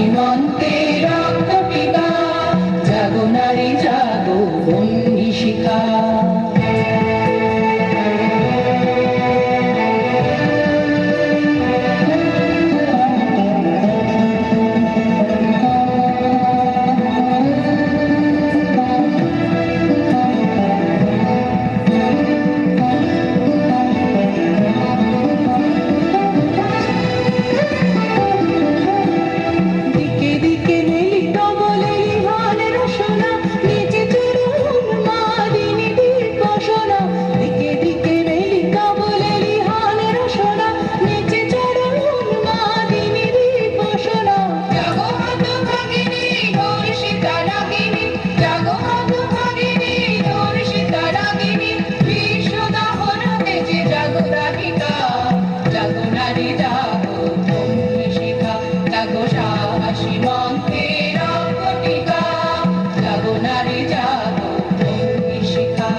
সীমান্তে রক্ত টিকা, জাগো নারী জাগো বন্যী শিখা। সীমান্তে রক্ত টিকা, জাগো নারী জাগো বন্যী শিখা।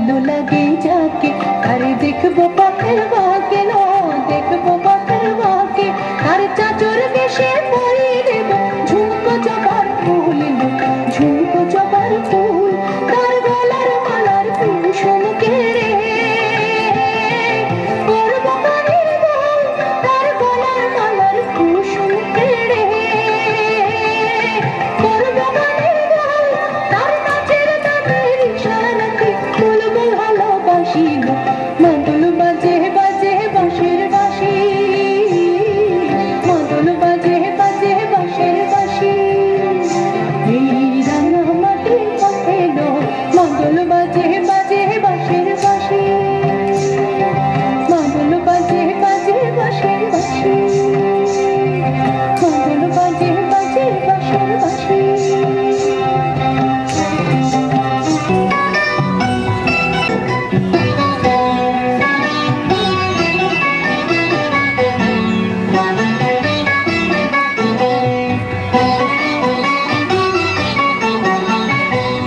ভালো লাগে যাকে আরে দেখবো পথের বাঁকে না দেখবো পথের বাঁকে আর চাচর বেশে পরি দেব ঝুমকো জবার ফুল ঝুমকো জবার ফুল তার গলার মালার কুসুম কেড়ে করবো কানের বল তার গলার মালার কুসুম কেড়ে করবো কানের বল তার নাচের তাদের ইশারাতে বলবো ভালোবাসি মাদল বাজে বাজে বাঁশের বাঁশি মাদল বাজে বাজে বাঁশের বাঁশি এই রাঙা মাটির পথে লো মাদল বাজে বাজে বাঁশের বাঁশি মাদল বাজে বাজে বাঁশের বাঁশি মাদল বাজে বাজে বাঁশের বাঁশি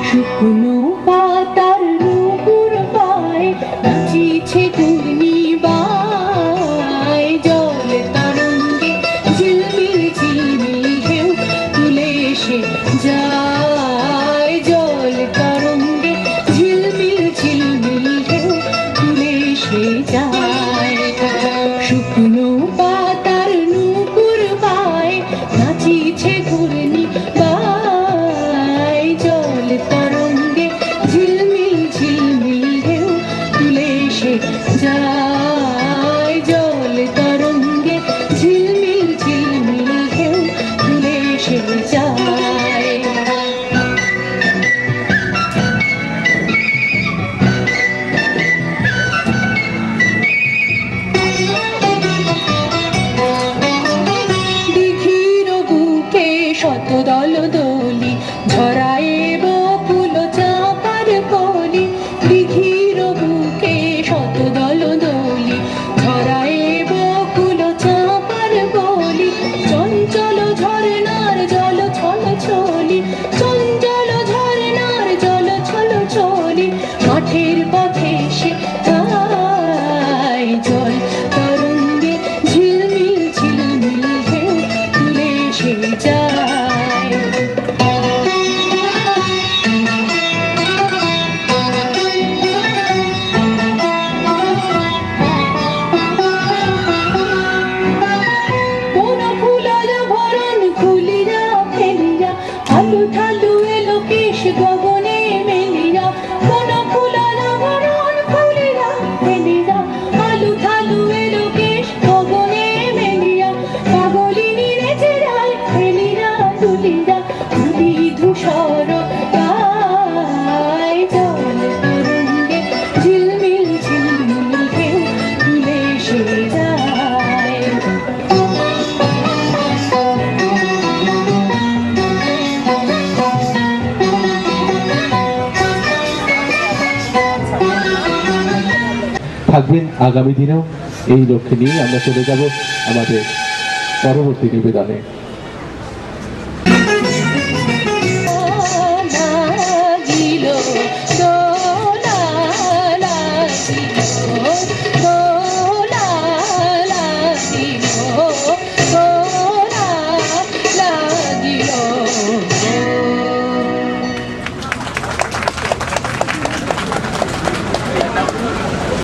শুকনো পাতার নুপুর পায় নাচিছে ঘূর্ণিবায় জল তরঙ্গে ঝিলমিল ঝিলমিল ঢেউ তুলে এসে যায় জল তরঙ্গে ঝিলমিল ঝিলমিল ঢেউ তুলে এসে যায় শুকনো পাতার নুপুর পায় নাচিছে ঘূর্ণিবায় জল তরঙ্গে ঝিলমিল ঝিলমিল ঢেউ তুলে এসে যায় জল তরঙ্গে ঝিলমিল ঝিলমিল ঢেউ তুলে এসে যায় দিঘির বুকে শত দল দোলি ঝরায় বকুল চাপার কলি দিঘির বুকে শত দল দোলি ঝরায় বকুল চাপার কলি চঞ্চল ঝরনার জল ছল ছলি চঞ্চল ঝরনার জল ছল ছলি মাঠের পথে সে যায় জল তরঙ্গে ঝিলমিল ঝিলমিল ঢেউ তুলে এসে যায় কোন ফুলার ভরণ খুলিয়া ফেলিয়া আলু ঠালু এলো কেশ গগনে মেলিয়া কোন ফুলার ভরণ খুলিয়া ফেলিয়া আলু ঠালু এলো কেশ গগনে মেলিয়া পাগলিনী রেচে যায় ফেলিয়া তুলিয়া ধুলি ধূসর গায় জল তরঙ্গে ঝিলমিল ঝিলমিল ঢেউ তুলে এসে যায় থাকবেন আগামী দিনেও এই লক্ষ্যে নিয়ে আমরা চলে যাব আমাদের পরবর্তী নিবেদনে।